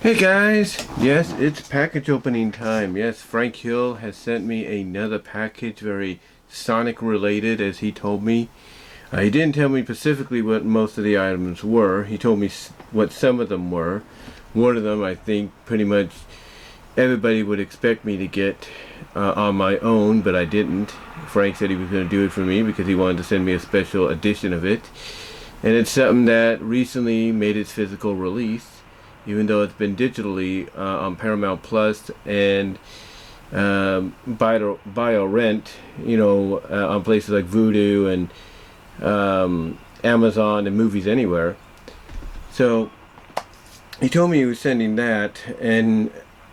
Hey guys, yes, it's package opening time. Yes, Frank Hill has sent me another package, very Sonic related, as he told me. He didn't tell me specifically what most of the items were. He told me what some of them were. One of them, I think, pretty much everybody would expect me to get on my own, but I didn't. Frank said he was going to do it for me because he wanted to send me a special edition of it. And it's something that recently made its physical release, even though it's been digitally on Paramount Plus and BioRent, on places like Vudu and Amazon and Movies Anywhere. So he told me he was sending that, and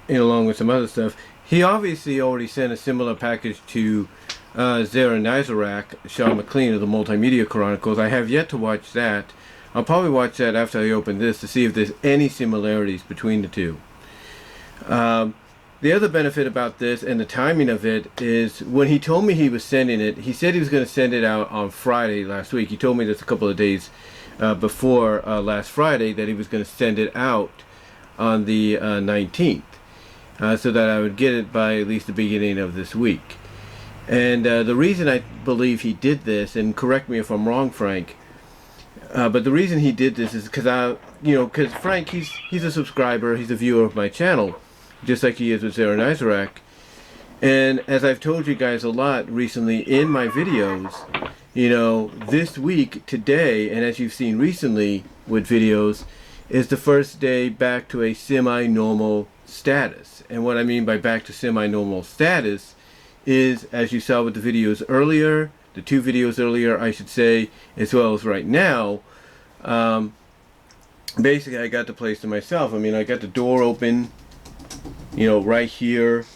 along with some other stuff. He obviously already sent a similar package to Zara Nizarak, Sean McLean of the Multimedia Chronicles. I have yet to watch that. I'll probably watch that after I open this to see if there's any similarities between the two. The other benefit about this and the timing of it is when he told me he was sending it, he said he was going to send it out on Friday last week. He told me this a couple of days before last Friday that he was going to send it out on the 19th so that I would get it by at least the beginning of this week. And the reason I believe he did this, and correct me if I'm wrong, Frank, but the reason he did this is because because Frank, he's a subscriber, he's a viewer of my channel, just like he is with Zara Nizarak. And as I've told you guys a lot recently in my videos, this week, today, and as you've seen recently with videos, is the first day back to a semi-normal status. And what I mean by back to semi-normal status is, as you saw with the videos earlier, the two videos earlier, I should say, as well as right now, basically I got the place to myself. I mean, I got the door open, right here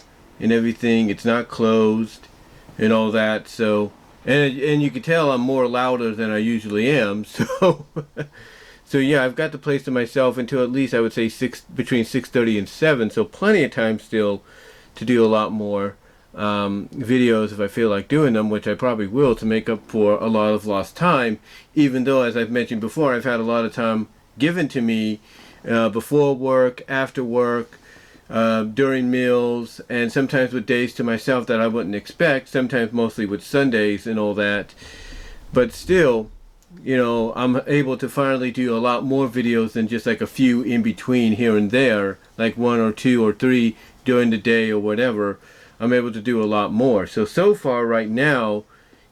and everything. It's not closed and all that. So, and you can tell I'm more louder than I usually am. So, so yeah, I've got the place to myself until at least I would say between 6:30 and 7. So plenty of time still to do a lot more videos if I feel like doing them, which I probably will, to make up for a lot of lost time, even though, as I've mentioned before, I've had a lot of time given to me before work, after work, during meals, and sometimes with days to myself that I wouldn't expect, sometimes mostly with Sundays and all that. But still, I'm able to finally do a lot more videos than just like a few in between here and there, like 1 or 2 or 3 during the day or whatever. I'm able to do a lot more. So far right now,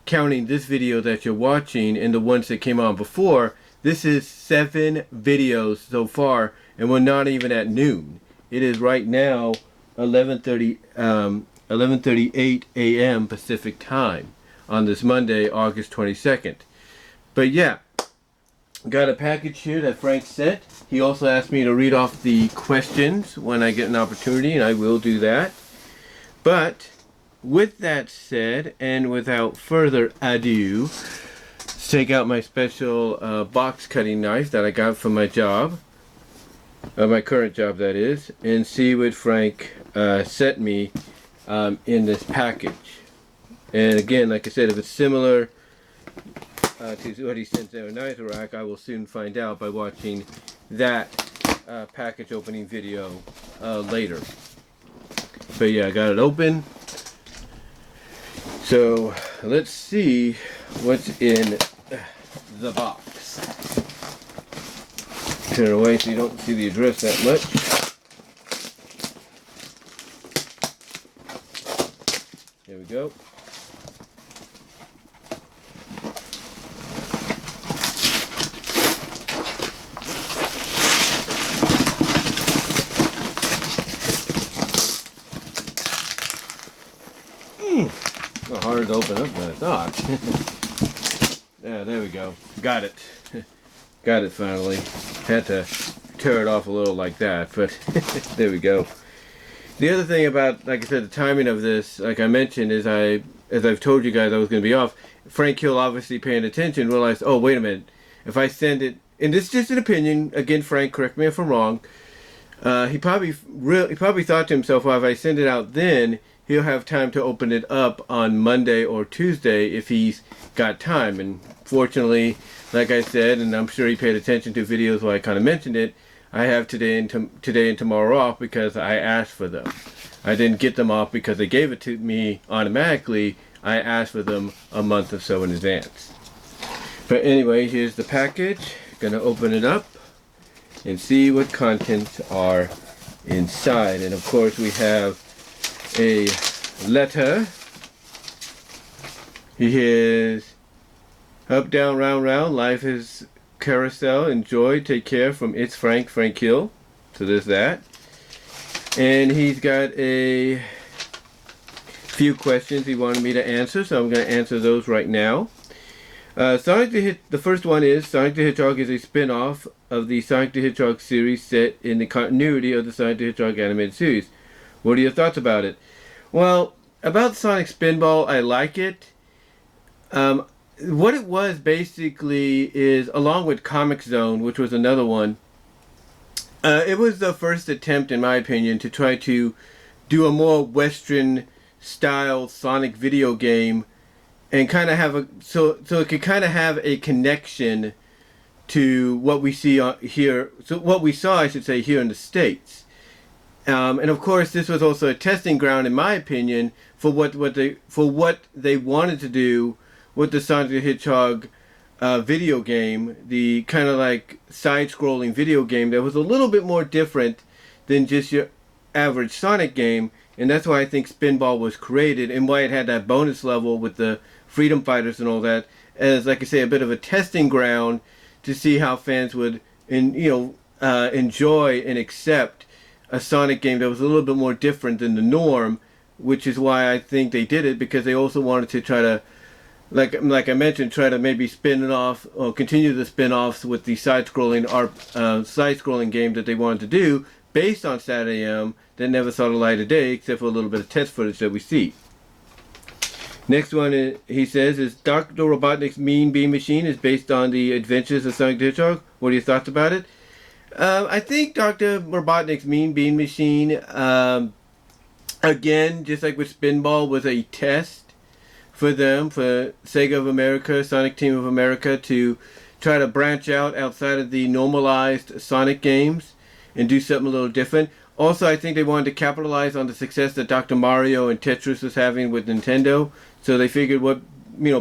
counting this video that you're watching and the ones that came on before, this is 7 videos so far, and we're not even at noon. It is right now 11:38 a.m. Pacific time on this Monday, August 22nd. But yeah, got a package here that Frank sent. He also asked me to read off the questions when I get an opportunity, and I will do that. But with that said, and without further ado, let's take out my special box cutting knife that I got from my job, my current job that is, and see what Frank sent me in this package. And again, like I said, if it's similar to what he sent there in Nizarak, I will soon find out by watching that package opening video later. But yeah, I got it open. So let's see what's in the box. Turn it away so you don't see the address that much. There we go. Hard to open up than I thought. Yeah, there we go. Got it. Got it finally. Had to tear it off a little like that, but there we go. The other thing about, like I said, the timing of this, like I mentioned, is as I've told you guys I was going to be off, Frank Hill, obviously paying attention, realized, oh, wait a minute, if I send it, and this is just an opinion, again, Frank, correct me if I'm wrong, he probably thought to himself, well, if I send it out then, he'll have time to open it up on Monday or Tuesday if he's got time. And fortunately, like I said, and I'm sure he paid attention to videos where I kind of mentioned it, I have today and tomorrow off because I asked for them. I didn't get them off because they gave it to me automatically. I asked for them a month or so in advance. But anyway, here's the package. Gonna open it up and see what contents are inside. And of course we have a letter. Here's up, down, round, round. Life is carousel. Enjoy. Take care from It's Frank Hill. So there's that. And he's got a few questions he wanted me to answer, so I'm going to answer those right now. The first one is Sonic the Hedgehog is a spin-off of the Sonic the Hedgehog series set in the continuity of the Sonic the Hedgehog animated series. What are your thoughts about it? Well, about Sonic Spinball, I like it. What it was basically is, along with Comic Zone, which was another one, it was the first attempt, in my opinion, to try to do a more Western style Sonic video game and kind of have so it could kind of have a connection to what we see here, so what we saw, I should say, here in the States. And of course, this was also a testing ground, in my opinion, for what they wanted to do with the Sonic the Hedgehog video game, the kind of like side-scrolling video game that was a little bit more different than just your average Sonic game, and that's why I think Spinball was created and why it had that bonus level with the Freedom Fighters and all that, as, like I say, a bit of a testing ground to see how fans would enjoy and accept a Sonic game that was a little bit more different than the norm, which is why I think they did it, because they also wanted to try to, like I mentioned, try to maybe spin it off or continue the spin-offs with the side-scrolling game that they wanted to do based on Saturday AM that never saw the light of day, except for a little bit of test footage that we see. Next one, he says, is Dr. Robotnik's Mean Bean Machine is based on the adventures of Sonic the Hedgehog. What are your thoughts about it? I think Dr. Robotnik's Mean Bean Machine, again, just like with Spinball, was a test for them, for Sega of America, Sonic Team of America, to try to branch out outside of the normalized Sonic games and do something a little different. Also, I think they wanted to capitalize on the success that Dr. Mario and Tetris was having with Nintendo, so they figured what,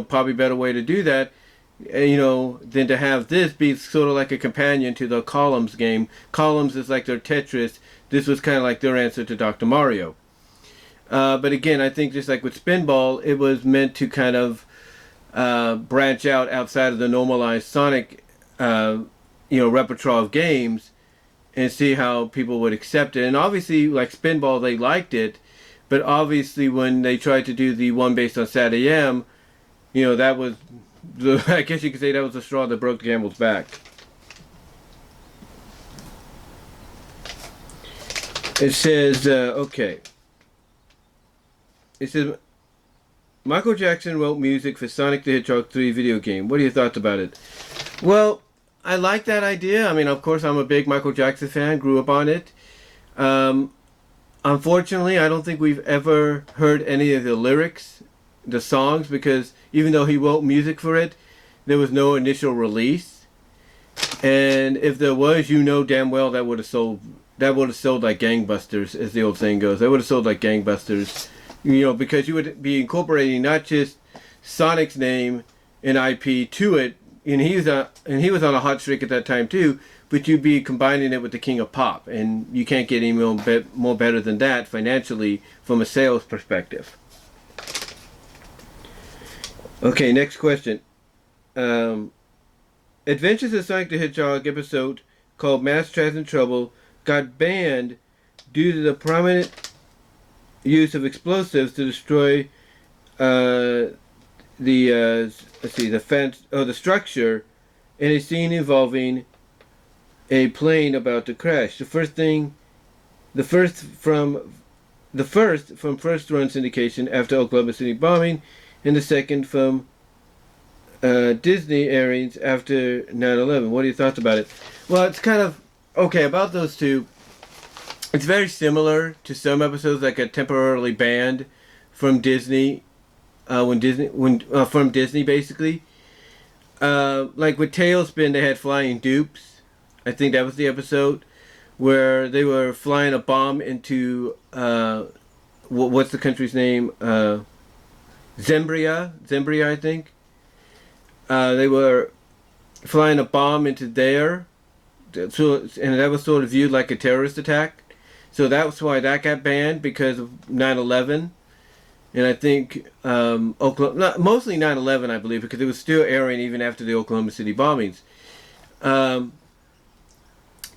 probably better way to do that, than to have this be sort of like a companion to the Columns game. Columns is like their Tetris. This was kind of like their answer to Dr. Mario. But again, I think just like with Spinball, it was meant to kind of branch out outside of the normalized Sonic, repertoire of games and see how people would accept it. And obviously, like Spinball, they liked it. But obviously, when they tried to do the one based on Saturday AM, that was, I guess you could say that was the straw that broke the camel's back. It says, okay. It says, Michael Jackson wrote music for Sonic the Hedgehog 3 video game. What are your thoughts about it? Well, I like that idea. I mean, of course, I'm a big Michael Jackson fan. Grew up on it. Unfortunately, I don't think we've ever heard any of the lyrics, the songs, because even though he wrote music for it, there was no initial release. And if there was, damn well that would have sold like gangbusters, as the old saying goes. That would have sold like gangbusters. Because you would be incorporating not just Sonic's name and IP to it, and he was on a hot streak at that time too, but you'd be combining it with the King of Pop, and you can't get any more better than that financially from a sales perspective. Okay, next question. Adventures of Sonic the Hedgehog episode called Mass Trash and Trouble got banned due to the prominent use of explosives to destroy the structure in a scene involving a plane about to crash. The first from first run syndication after Oklahoma City bombing, and the second from Disney airings after 9/11. What are your thoughts about it? Well, it's kind of okay about those two. It's very similar to some episodes that got temporarily banned from Disney, from Disney basically. Like with Tailspin, they had Flying Dupes. I think that was the episode. where they were flying a bomb into what's the country's name? Zembria, I think. They were flying a bomb into there, so and that was sort of viewed like a terrorist attack. So that's why that got banned, because of 9/11. And I think mostly 9/11, I believe, because it was still airing even after the Oklahoma City bombings.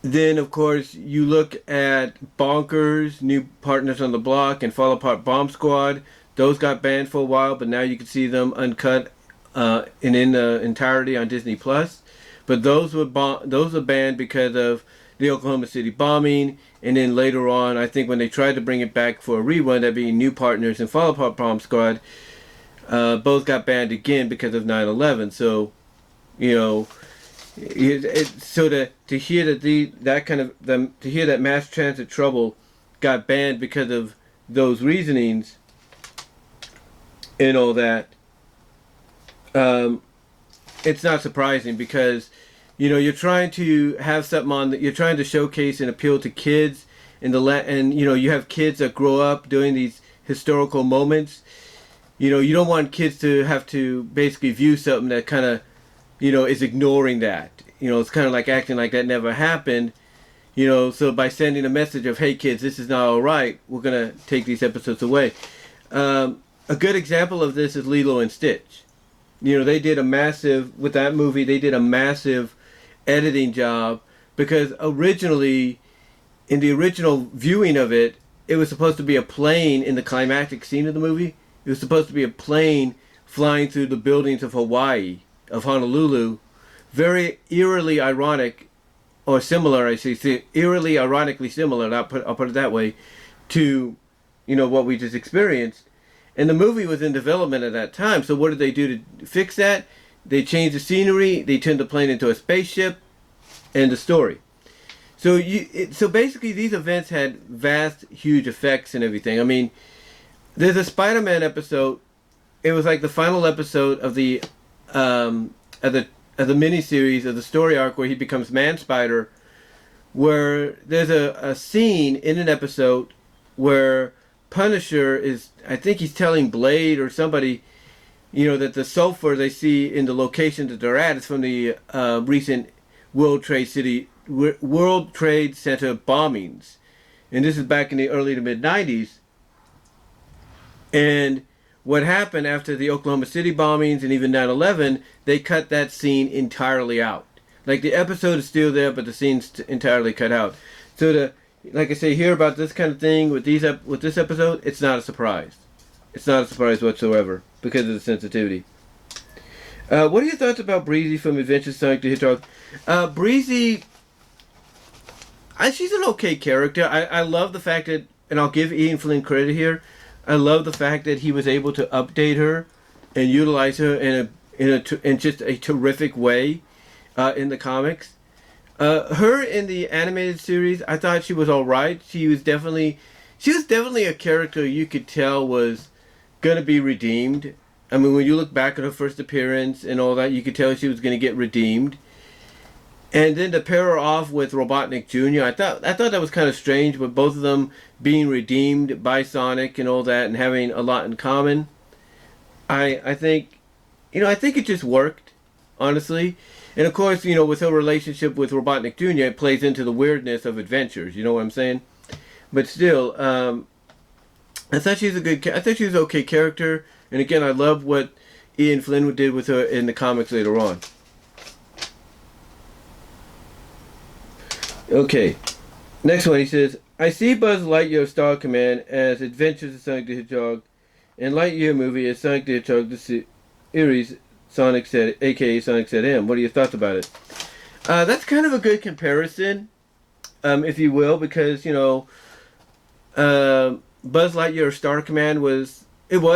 Then, of course, you look at Bonkers, New Partners on the Block, and Fall Apart Bomb Squad. Those got banned for a while, but now you can see them uncut and in the entirety on Disney Plus. But those were banned because of the Oklahoma City bombing, and then later on, I think when they tried to bring it back for a rerun, that being New Partners and Fall Apart Bomb Squad, both got banned again because of 9/11. So, you know. So to hear that to hear that Mass Transit Trouble got banned because of those reasonings and all that, it's not surprising, because you're trying to have something on that you're trying to showcase and appeal to kids and you have kids that grow up during these historical moments. You don't want kids to have to basically view something that kind of is ignoring that. It's kind of like acting like that never happened. So by sending a message of, hey kids, this is not alright, we're going to take these episodes away. A good example of this is Lilo and Stitch. They did a massive editing job, because originally, in the original viewing of it, it was supposed to be a plane in the climactic scene of the movie. It was supposed to be a plane flying through the buildings of Hawaii, of Honolulu, very eerily ironic, or similar, I say, eerily ironically similar, I'll put it that way, to, what we just experienced. And the movie was in development at that time, so what did they do to fix that? They changed the scenery, they turned the plane into a spaceship, and the story. So so basically these events had vast, huge effects and everything. I mean, there's a Spider-Man episode. It was like the final episode of the miniseries of the story arc where he becomes Man-Spider, where there's a scene in an episode where Punisher is, I think he's telling Blade or somebody, that the sulfur they see in the location that they're at is from the recent World Trade Center bombings. And this is back in the early to mid-90s. And what happened after the Oklahoma City bombings and even 9/11, they cut that scene entirely out. Like, the episode is still there, but the scene's entirely cut out. So like I say, hear about this kind of thing with this episode, it's not a surprise. It's not a surprise whatsoever because of the sensitivity. What are your thoughts about Breezy from Adventures of Sonic the Hedgehog? Breezy, she's an okay character. I love the fact that, and I'll give Ian Flynn credit here, I love the fact that he was able to update her and utilize her in just a terrific way in the comics. Her in the animated series, I thought she was all right. She was definitely a character you could tell was gonna be redeemed. I mean, when you look back at her first appearance and all that, you could tell she was gonna get redeemed. And then to pair her off with Robotnik Jr., I thought that was kind of strange, but both of them being redeemed by Sonic and all that, and having a lot in common. I think it just worked, honestly. And of course, with her relationship with Robotnik Jr., it plays into the weirdness of Adventures. You know what I'm saying? But still, I thought she was an okay character. And again, I love what Ian Flynn did with her in the comics later on. Okay, next one. He says, I see Buzz Lightyear Star Command as Adventures of Sonic the Hedgehog, and Lightyear movie as Sonic the Hedgehog the series, Sonic said, aka Sonic Said M. What are your thoughts about it? That's kind of a good comparison, if you will, because Buzz Lightyear Star Command was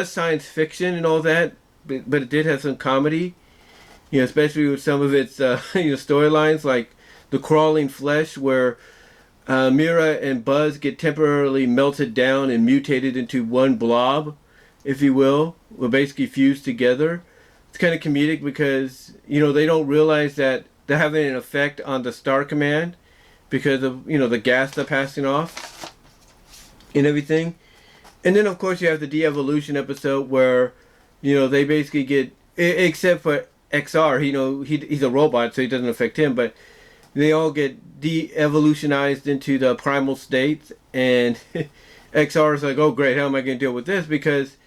science fiction and all that, but it did have some comedy, especially with some of its storylines, like the crawling flesh, where Mira and Buzz get temporarily melted down and mutated into one blob, if you will, or basically fused together. It's kind of comedic because they don't realize that they're having an effect on the Star Command, because of, you know, the gas they're passing off and everything. And then of course you have the de-evolution episode where, you know, they basically get, except for XR, you know, he's a robot, so it doesn't affect him, but they all get de-evolutionized into the primal states, and XR is like, oh great, how am I going to deal with this? Because,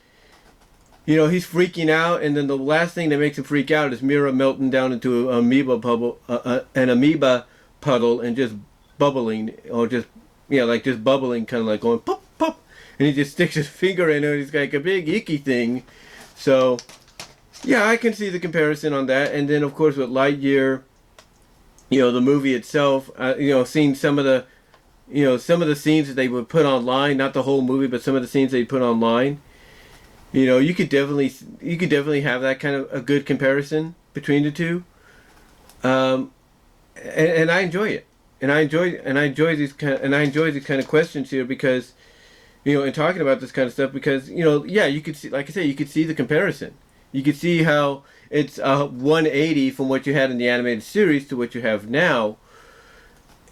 you know, he's freaking out, and then the last thing that makes him freak out is Mira melting down into an amoeba puddle and just bubbling, or just, yeah, like just bubbling, kind of like going pop, pop, and he just sticks his finger in it, and he's like a big icky thing. So, yeah, I can see the comparison on that. And then, of course, with Lightyear, you know, the movie itself, you know, seeing some of the, you know, some of the scenes that they would put online, not the whole movie, but some of the scenes they put online, you know, you could definitely have that kind of a good comparison between the two. And I enjoy it. And I enjoy these kind of questions here because, you know, in talking about this kind of stuff, because, you know, yeah, you could see, like I say, you could see the comparison. You could see how it's 180 from what you had in the animated series to what you have now.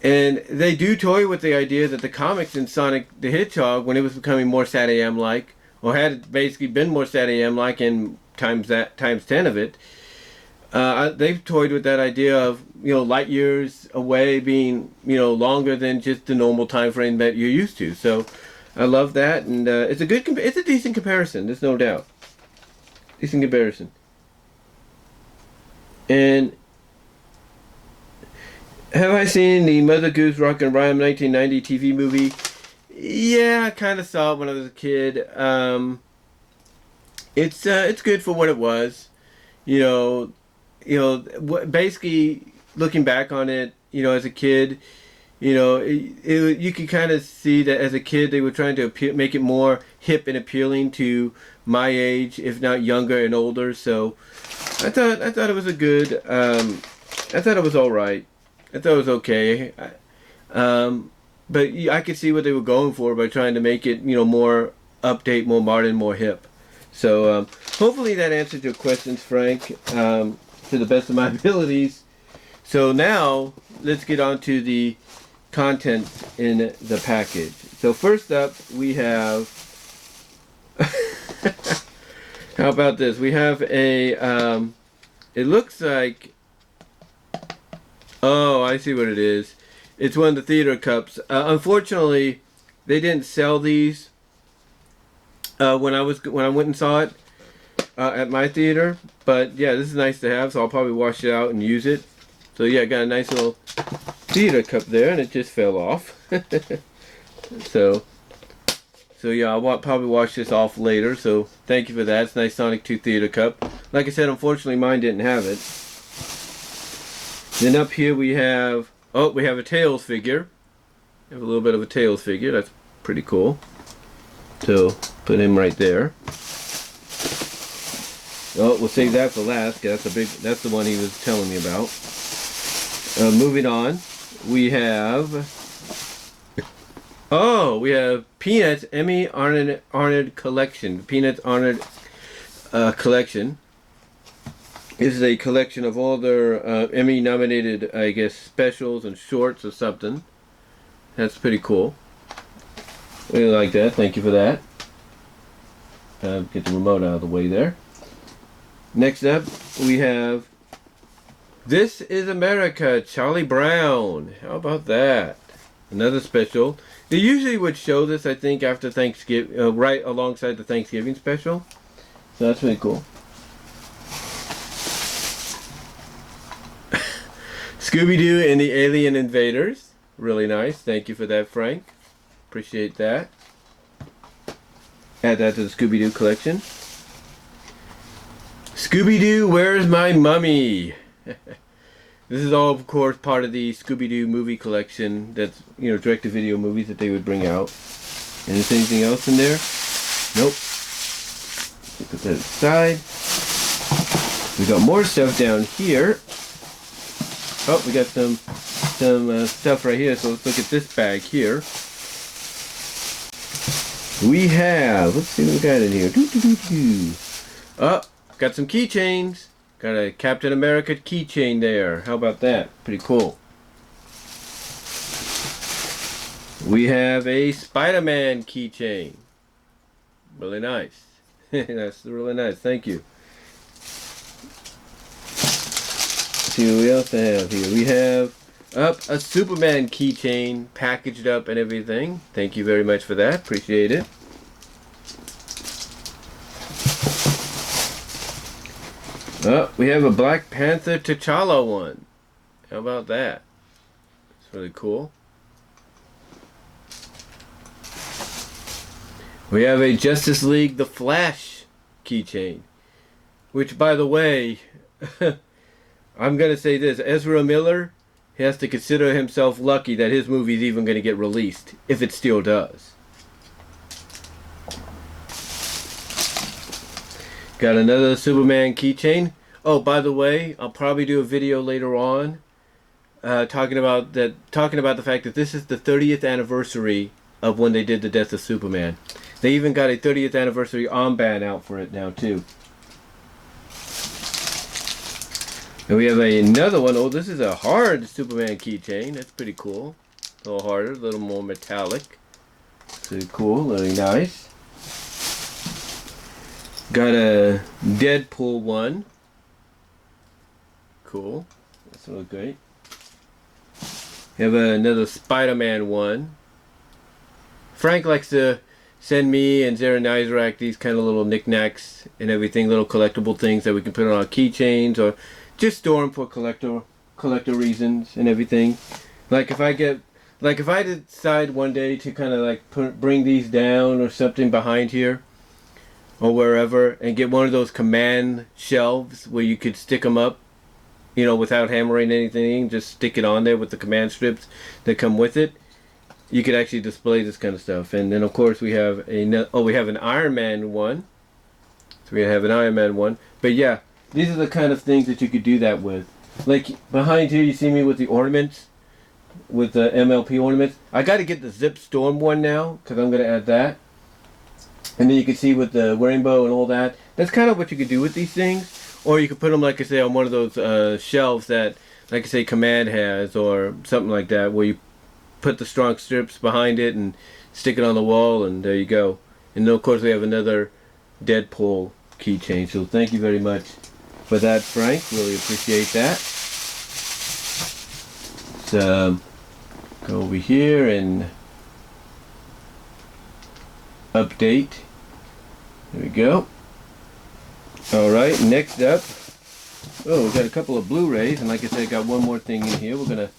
And they do toy with the idea that the comics in Sonic the Hedgehog, when it was becoming more SatAM-like, or had basically been more SatAM-like in times 10 of it, they've toyed with that idea of, you know, light years away being, you know, longer than just the normal time frame that you're used to. So I love that, and it's a decent comparison. There's no doubt. Decent comparison. And have I seen the Mother Goose Rock and Rhyme 1990 TV movie? Yeah, I kind of saw it when I was a kid. It's good for what it was. You know, basically looking back on it, you know, as a kid, you know, you could kind of see that as a kid they were trying to make it more hip and appealing to my age, if not younger and older. So I thought it was a good. I thought it was all right. I thought it was okay. But I could see what they were going for by trying to make it, you know, more update, more modern, more hip. So hopefully that answered your questions, Frank, to the best of my abilities. So now let's get on to the contents in the package. So first up we have how about this? We have a it looks like, oh, I see what it is. It's one of the theater cups. Unfortunately, they didn't sell these when I went and saw it at my theater. But yeah, this is nice to have, so I'll probably wash it out and use it. So yeah, got a nice little theater cup there, and it just fell off. so yeah, I'll probably wash this off later. So thank you for that. It's a nice Sonic 2 theater cup. Like I said, unfortunately mine didn't have it. Then up here we have, oh, we have a Tails figure. We have a little bit of a Tails figure. That's pretty cool. So put him right there. Oh, we'll save that for last. That's that's the one he was telling me about. Moving on, we have, oh, we have Peanuts Emmy Arnold collection. Peanuts Arnold collection. This is a collection of all their Emmy nominated, I guess, specials and shorts or something. That's pretty cool. Really like that. Thank you for that. Get the remote out of the way there. Next up, we have This Is America, Charlie Brown. How about that? Another special. They usually would show this, I think, after Thanksgiving, right alongside the Thanksgiving special. So that's really cool. Scooby-Doo and the Alien Invaders. Really nice. Thank you for that, Frank. Appreciate that. Add that to the Scooby-Doo collection. Scooby-Doo, Where's My Mummy? This is all, of course, part of the Scooby-Doo movie collection. That's, you know, direct-to-video movies that they would bring out. And is anything else in there? Nope. Put that aside. We got more stuff down here. Oh, we got some stuff right here. So let's look at this bag here. We have, let's see what we got in here. Oh, got some keychains. Got a Captain America keychain there. How about that? Pretty cool. We have a Spider-Man keychain. Really nice. That's really nice. Thank you. Let's see what we else have here. We have a Superman keychain packaged up and everything. Thank you very much for that. Appreciate it. We have a Black Panther T'Challa one. How about that? It's really cool. We have a Justice League The Flash keychain. Which, by the way, I'm going to say this. Ezra Miller has to consider himself lucky that his movie is even going to get released. If it still does. Got another Superman keychain. Oh, by the way, I'll probably do a video later on talking about the fact that this is the 30th anniversary of when they did the death of Superman. They even got a 30th anniversary armband out for it now too. And we have another one. Oh, this is a hard Superman keychain. That's pretty cool. A little harder, a little more metallic. Pretty cool, really nice. Got a Deadpool one. Cool. That's really great. We have another Spider-Man one. Frank likes to send me and Zara Nizrak these kind of little knickknacks and everything, little collectible things that we can put on our keychains or just store them for collector reasons and everything. Like if I decide one day to kind of like bring these down or something behind here or wherever and get one of those command shelves where you could stick them up, you know, without hammering anything, just stick it on there with the command strips that come with it. You could actually display this kind of stuff. And then of course we have we have an Iron Man one. So we have an Iron Man one. But yeah, these are the kind of things that you could do that with. Like behind here you see me with the ornaments, with the MLP ornaments. I got to get the Zip Storm one now because I'm going to add that. And then you can see with the rainbow and all that. That's kind of what you could do with these things. Or you could put them, like I say, on one of those shelves that, like I say, Command has or something like that, where you put the strong strips behind it and stick it on the wall, and there you go. And then, of course, we have another Deadpool keychain. So thank you very much for that, Frank. Really appreciate that. So go over here and update. There we go. Alright, next up, we got a couple of Blu-rays, and like I said, I got one more thing in here. We're going to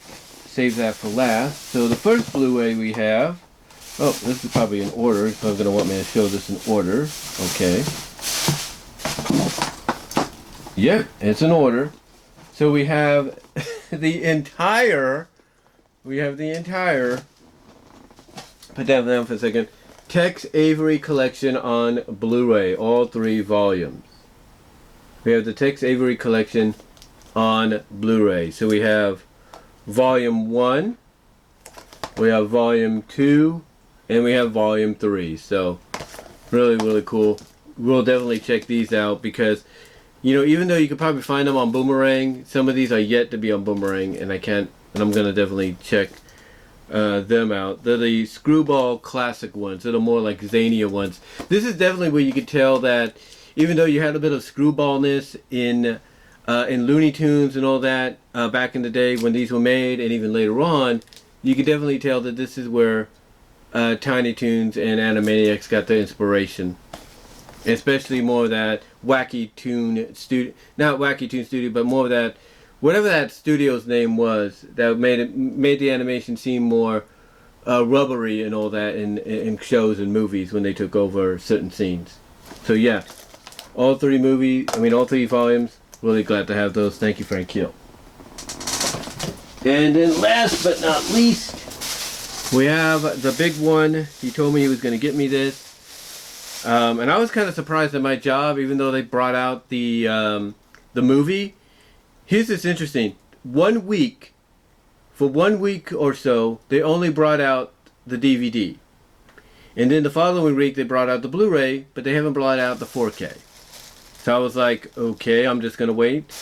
save that for last. So the first Blu-ray we have, this is probably in order, so I'm going to want me to show this in order. Okay. Yep, it's in order. So we have the entire, put that down for a second, Tex Avery collection on Blu-ray, all 3 volumes. We have the Tex Avery collection on Blu-ray. So we have volume 1, we have volume 2, and we have volume 3. So really, really cool. We'll definitely check these out because, you know, even though you could probably find them on Boomerang, some of these are yet to be on Boomerang, and I'm going to definitely check them out. They're the Screwball Classic ones. They're the more like zanier ones. This is definitely where you could tell that even though you had a bit of screwballness in Looney Tunes and all that back in the day when these were made, and even later on, you could definitely tell that this is where Tiny Toons and Animaniacs got their inspiration. Especially more of that Wacky Toon Studio, not Wacky Toon Studio, but more of that, whatever that studio's name was, that made the animation seem more rubbery and all that in shows and movies when they took over certain scenes. So yeah. All 3 volumes. Really glad to have those. Thank you, Frank Hill. And then last but not least, we have the big one. He told me he was going to get me this. And I was kind of surprised at my job, even though they brought out the movie. Here's this interesting. For 1 week or so, they only brought out the DVD. And then the following week, they brought out the Blu-ray, but they haven't brought out the 4K. So I was like, okay, I'm just going to wait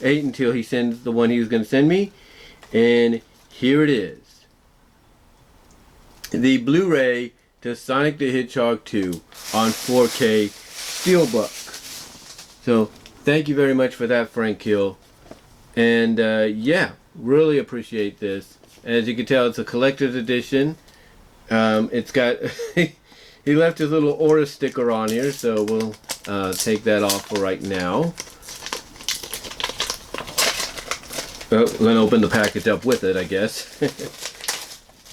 until he sends the one he was going to send me. And here it is. the Blu-ray to Sonic the Hedgehog 2 on 4K Steelbook. So thank you very much for that, Frank Hill. And yeah, really appreciate this. As you can tell, it's a collector's edition. It's got he left his little order sticker on here, so we'll take that off for right now. We're gonna open the package up with it, I guess.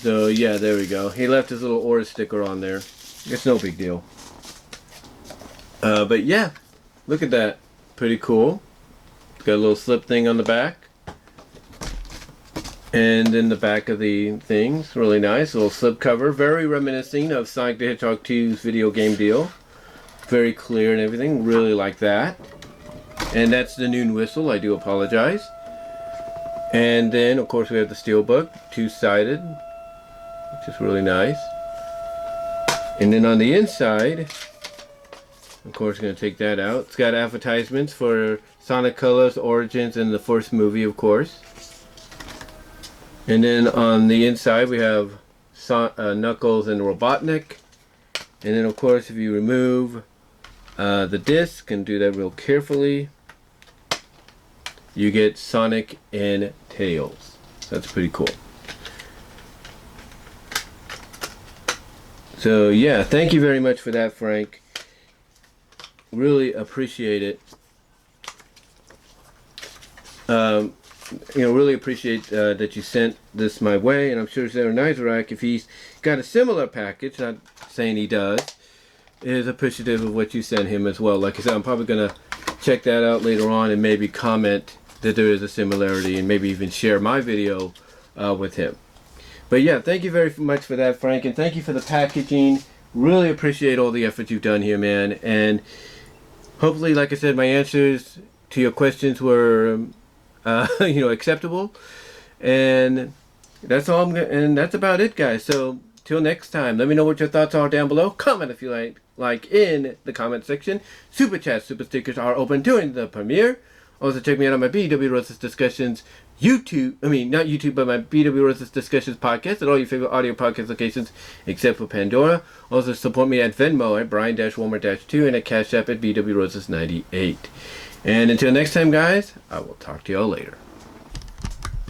So yeah, there we go. He left his little order sticker on there. It's no big deal. But yeah, look at that. Pretty cool. It's got a little slip thing on the back. And then the back of the thing's really nice. A little slip cover. Very reminiscent of Sonic the Hedgehog 2's video game deal. Very clear and everything. Really like that. And that's the noon whistle. I do apologize. And then, of course, we have the steelbook. Two-sided. Which is really nice. And then on the inside, of course, going to take that out. It's got advertisements for Sonic Colors, Origins, and the first movie, of course. And then on the inside we have Knuckles and Robotnik. And then of course if you remove the disc, and do that real carefully, you get Sonic and Tails. That's pretty cool. So yeah, thank you very much for that, Frank. Really appreciate it. Really appreciate that you sent this my way, and I'm sure Zero Nizrak, if he's got a similar package, not saying he does, is appreciative of what you sent him as well. Like I said, I'm probably going to check that out later on and maybe comment that there is a similarity, and maybe even share my video with him. But yeah, thank you very much for that, Frank, and thank you for the packaging. Really appreciate all the effort you've done here, man, and hopefully, like I said, my answers to your questions were acceptable, and that's all and that's about it, guys. So till next time, let me know what your thoughts are down below. Comment if you like in the comment section. Super chats, super stickers are open during the premiere. Also check me out on my BW Roses Discussions YouTube, not YouTube, but my BW Roses Discussions podcast at all your favorite audio podcast locations except for Pandora. Also support me at Venmo at Brian-Walmer-2 and at Cash App at BW Roses 98. And until next time, guys, I will talk to y'all later.